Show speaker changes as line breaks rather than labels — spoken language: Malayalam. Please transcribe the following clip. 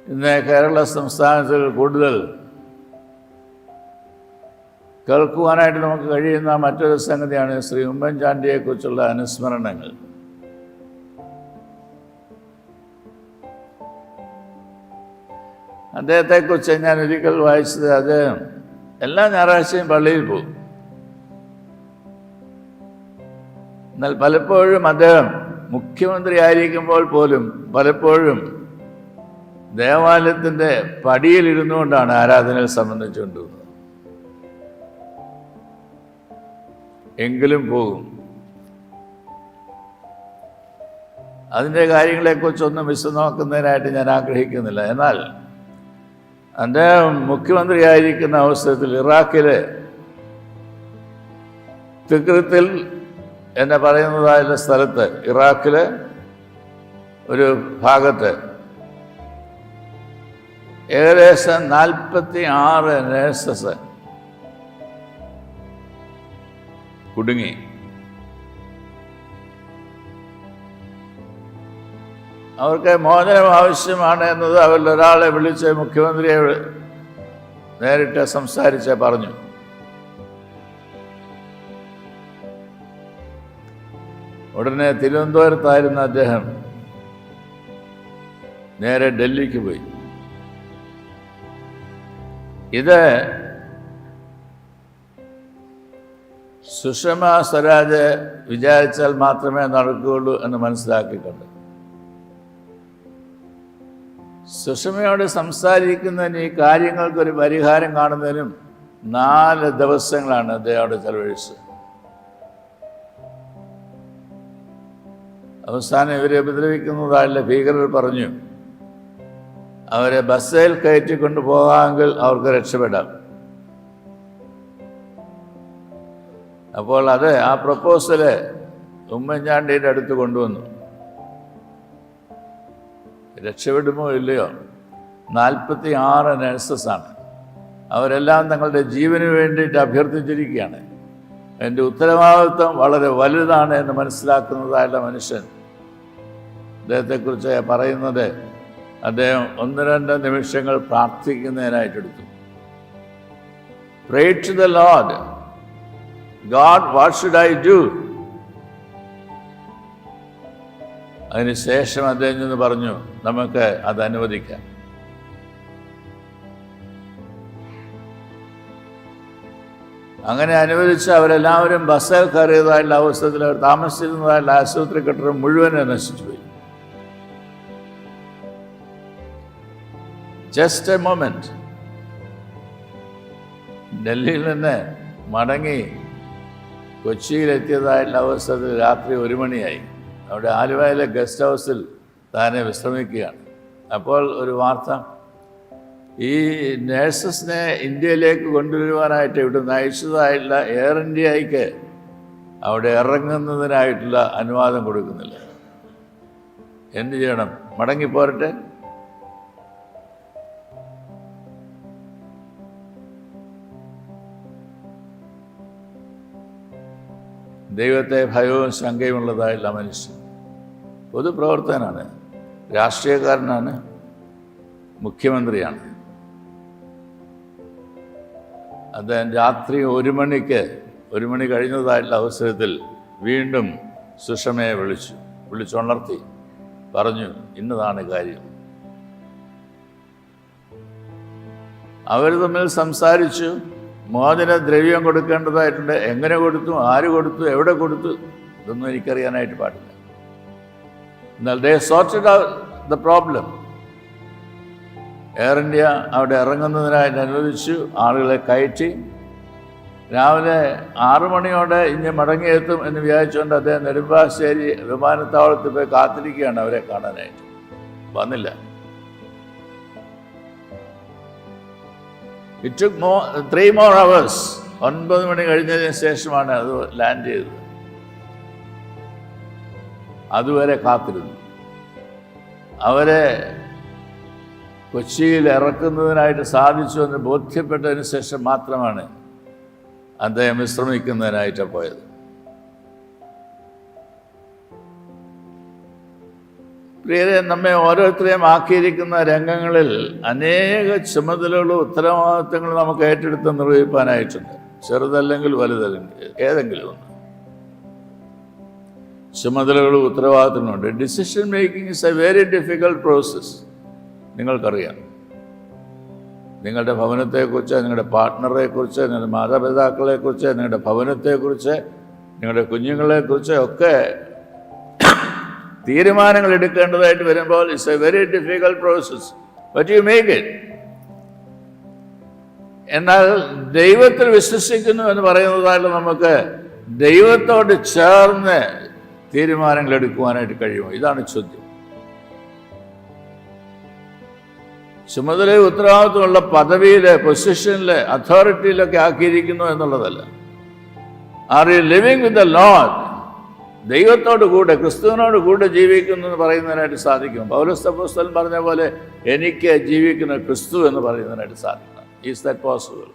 ഇന്ന് കേരള സംസ്ഥാനത്തിൽ കൂടുതൽ കേൾക്കുവാനായിട്ട് നമുക്ക് കഴിയുന്ന മറ്റൊരു സംഗതിയാണ് ശ്രീ ഉമ്മൻചാണ്ടിയെക്കുറിച്ചുള്ള അനുസ്മരണങ്ങൾ. അദ്ദേഹത്തെക്കുറിച്ച് ഞാൻ ഒരിക്കൽ വായിച്ചത്, അദ്ദേഹം എല്ലാ ഞായറാഴ്ചയും പള്ളിയിൽ പോകും. എന്നാൽ പലപ്പോഴും അദ്ദേഹം മുഖ്യമന്ത്രി ആയിരിക്കുമ്പോൾ പോലും പലപ്പോഴും ദേവാലയത്തിൻ്റെ പടിയിലിരുന്നു കൊണ്ടാണ് ആരാധനയിൽ സംബന്ധിച്ചുകൊണ്ടിരുന്നത്. എങ്കിലും പോകും. അതിൻ്റെ കാര്യങ്ങളെക്കുറിച്ചൊന്നും വിശദമാക്കുന്നതിനായിട്ട് ഞാൻ ആഗ്രഹിക്കുന്നില്ല. എന്നാൽ അദ്ദേഹം മുഖ്യമന്ത്രിയായിരിക്കുന്ന അവസരത്തിൽ ഇറാഖിലെ തിക്രിത്തിൽ എന്ന് പറയുന്നതായുള്ള സ്ഥലത്ത്, ഇറാഖിലെ ഒരു ഭാഗത്ത് ഏകദേശം 46 നേഴ്സസ് കുടുങ്ങി. അവർക്ക് മോചനം ആവശ്യമാണ് എന്നത് അവരിൽ ഒരാളെ വിളിച്ച് മുഖ്യമന്ത്രിയെ നേരിട്ട് സംസാരിച്ച് പറഞ്ഞു. ഉടനെ തിരുവനന്തപുരത്തായിരുന്ന അദ്ദേഹം നേരെ ഡൽഹിക്ക് പോയി. ഇത് സുഷമ സ്വരാജ് വിചാരിച്ചാൽ മാത്രമേ നടക്കുകയുള്ളൂ എന്ന് മനസ്സിലാക്കിക്കൊണ്ട് സുഷമയോട് സംസാരിക്കുന്നതിന്, ഈ കാര്യങ്ങൾക്കൊരു പരിഹാരം കാണുന്നതിനും 4 ദിവസങ്ങളാണ് അദ്ദേഹത്തോട് ചെലവഴിച്ചത്. അവസാനം ഇവരെ ഉപദ്രവിക്കുന്നതായുള്ള ഭീകരർ പറഞ്ഞു, അവരെ ബസ്സിൽ കയറ്റിക്കൊണ്ട് പോകാമെങ്കിൽ അവർക്ക് രക്ഷപ്പെടാം. അപ്പോൾ ആ പ്രപ്പോസല് ഉമ്മൻചാണ്ടിയുടെ അടുത്ത് കൊണ്ടുവന്നു. രക്ഷപ്പെടുമോ ഇല്ലയോ? 46 നഴ്സസാണ്. അവരെല്ലാം തങ്ങളുടെ ജീവന് വേണ്ടിയിട്ട് അഭ്യർത്ഥിച്ചിരിക്കുകയാണ്. എൻ്റെ ഉത്തരവാദിത്വം വളരെ വലുതാണ് എന്ന് മനസ്സിലാക്കുന്നതായുള്ള മനുഷ്യൻ. അദ്ദേഹത്തെക്കുറിച്ച് പറയുന്നത്, അദ്ദേഹം 1-2 നിമിഷങ്ങൾ പ്രാർത്ഥിക്കുന്നതിനായിട്ടെടുത്തു. Pray to the Lord. God, what should I do? അതിനുശേഷം അദ്ദേഹം നിന്ന് പറഞ്ഞു, നമുക്ക് അത് അനുവദിക്കാം. അങ്ങനെ അനുവദിച്ച് അവരെല്ലാവരും ബസ്സിൽ കയറിയതായുള്ള അവസരത്തിൽ അവർ താമസിച്ചിരുന്നതായുള്ള ആശുപത്രി കെട്ടിടം മുഴുവനും നശിച്ചുപോയി. Just A moment. ഡൽഹിയിൽ നിന്ന് മടങ്ങി കൊച്ചിയിലെത്തിയതായുള്ള അവസരത്തിൽ രാത്രി 1 മണിയായി. അവിടെ ആലുവയിലെ ഗസ്റ്റ് ഹൗസിൽ താനെ വിശ്രമിക്കുകയാണ്. അപ്പോൾ ഒരു വാർത്ത, ഈ നേഴ്സസിനെ ഇന്ത്യയിലേക്ക് കൊണ്ടുവരുവാനായിട്ട് ഇവിടുന്ന് അയച്ചതായിട്ടുള്ള എയർ ഇന്ത്യയ്ക്ക് അവിടെ ഇറങ്ങുന്നതിനായിട്ടുള്ള അനുവാദം കൊടുക്കുന്നില്ല. എന്ത് ചെയ്യണം? മടങ്ങിപ്പോരട്ടെ? ദൈവത്തെ ഭയവും ശങ്കയുമുള്ളതായുള്ള മനുഷ്യൻ. പൊതുപ്രവർത്തകനാണ്, രാഷ്ട്രീയക്കാരനാണ്, മുഖ്യമന്ത്രിയാണ്. അദ്ദേഹം രാത്രി 1 മണി കഴിഞ്ഞതായിട്ടുള്ള അവസരത്തിൽ വീണ്ടും സുഷമയെ വിളിച്ചുണർത്തി പറഞ്ഞു, ഇന്നതാണ് കാര്യം. അവർ തമ്മിൽ സംസാരിച്ചു. മോചന ദ്രവ്യം കൊടുക്കേണ്ടതായിട്ടുണ്ട്. എങ്ങനെ കൊടുത്തു, ആര് കൊടുത്തു, എവിടെ കൊടുത്തു, ഇതൊന്നും എനിക്കറിയാനായിട്ട് പാടില്ല. എന്നാൽ they sorted out the problem. Air India അവിടെ ഇറങ്ങുന്നതിനായിട്ട് അനുവദിച്ചു. ആളുകളെ കയറ്റി. രാവിലെ 6 മണിയോടെ ഇനി മടങ്ങിയെത്തും എന്ന് വിചാരിച്ചുകൊണ്ട് അദ്ദേഹം നെടുമ്പാശ്ശേരി വിമാനത്താവളത്തിൽ പോയി കാത്തിരിക്കുകയാണ് അവരെ കാണാനായിട്ട്. വന്നില്ല. It took 3 more hours. 9 മണി കഴിഞ്ഞതിന് ശേഷമാണ് അത് ലാൻഡ് ചെയ്തത്. അതുവരെ കാത്തിരുന്നു. അവരെ കൊച്ചിയിൽ ഇറക്കുന്നതിനായിട്ട് സാധിച്ചു എന്ന് ബോധ്യപ്പെട്ടതിന് ശേഷം മാത്രമാണ് അദ്ദേഹം വിശ്രമിക്കുന്നതിനായിട്ട് പോയത്. പ്രിയരെ, നമ്മെ ഓരോരുത്തരെയും ആക്കിയിരിക്കുന്ന രംഗങ്ങളിൽ അനേക ചുമതലകളും ഉത്തരവാദിത്തങ്ങളും നമുക്ക് ഏറ്റെടുത്ത് നിർവഹിക്കാനായിട്ടുണ്ട്. ചെറുതല്ലെങ്കിൽ വലുതല്ലെങ്കിൽ ഏതെങ്കിലും ഒന്ന് ചുമതലകളും ഉത്തരവാദിത്തങ്ങളുണ്ട്. Decision making is a very difficult process. നിങ്ങൾക്കറിയാം, നിങ്ങളുടെ ഭവനത്തെക്കുറിച്ച്, നിങ്ങളുടെ പാർട്ട്ണറെക്കുറിച്ച്, നിങ്ങളുടെ മാതാപിതാക്കളെക്കുറിച്ച്, നിങ്ങളുടെ ഭവനത്തെക്കുറിച്ച്, നിങ്ങളുടെ കുഞ്ഞുങ്ങളെക്കുറിച്ച് ഒക്കെ തീരുമാനങ്ങൾ എടുക്കേണ്ടതായിട്ട് വരുമ്പോൾ it's A very difficult process, but you make it. എന്നാൽ ദൈവത്തിൽ വിശ്വസിക്കുന്നു എന്ന് പറയുന്നതായിട്ട് നമുക്ക് ദൈവത്തോട് ചേർന്ന് തീരുമാനങ്ങൾ എടുക്കുവാനായിട്ട് കഴിയുമോ? ഇതാണ് ചോദ്യം. ചുമതല ഉത്തരവാദിത്വമുള്ള പദവിയില്, പൊസിഷനില്, അതോറിറ്റിയിലൊക്കെ ആക്കിയിരിക്കുന്നു എന്നുള്ളതല്ല. Are you living with the Lord? ദൈവത്തോട് കൂടെ, ക്രിസ്തുവിനോട് കൂടെ ജീവിക്കുന്നു എന്ന് പറയുന്നതിനായിട്ട് സാധിക്കും. പൗലോസ് അപ്പോസ്തലൻ പറഞ്ഞ പോലെ എനിക്ക് ജീവിക്കുന്ന ക്രിസ്തു എന്ന് പറയുന്നതിനായിട്ട് സാധിക്കണം. Is that possible?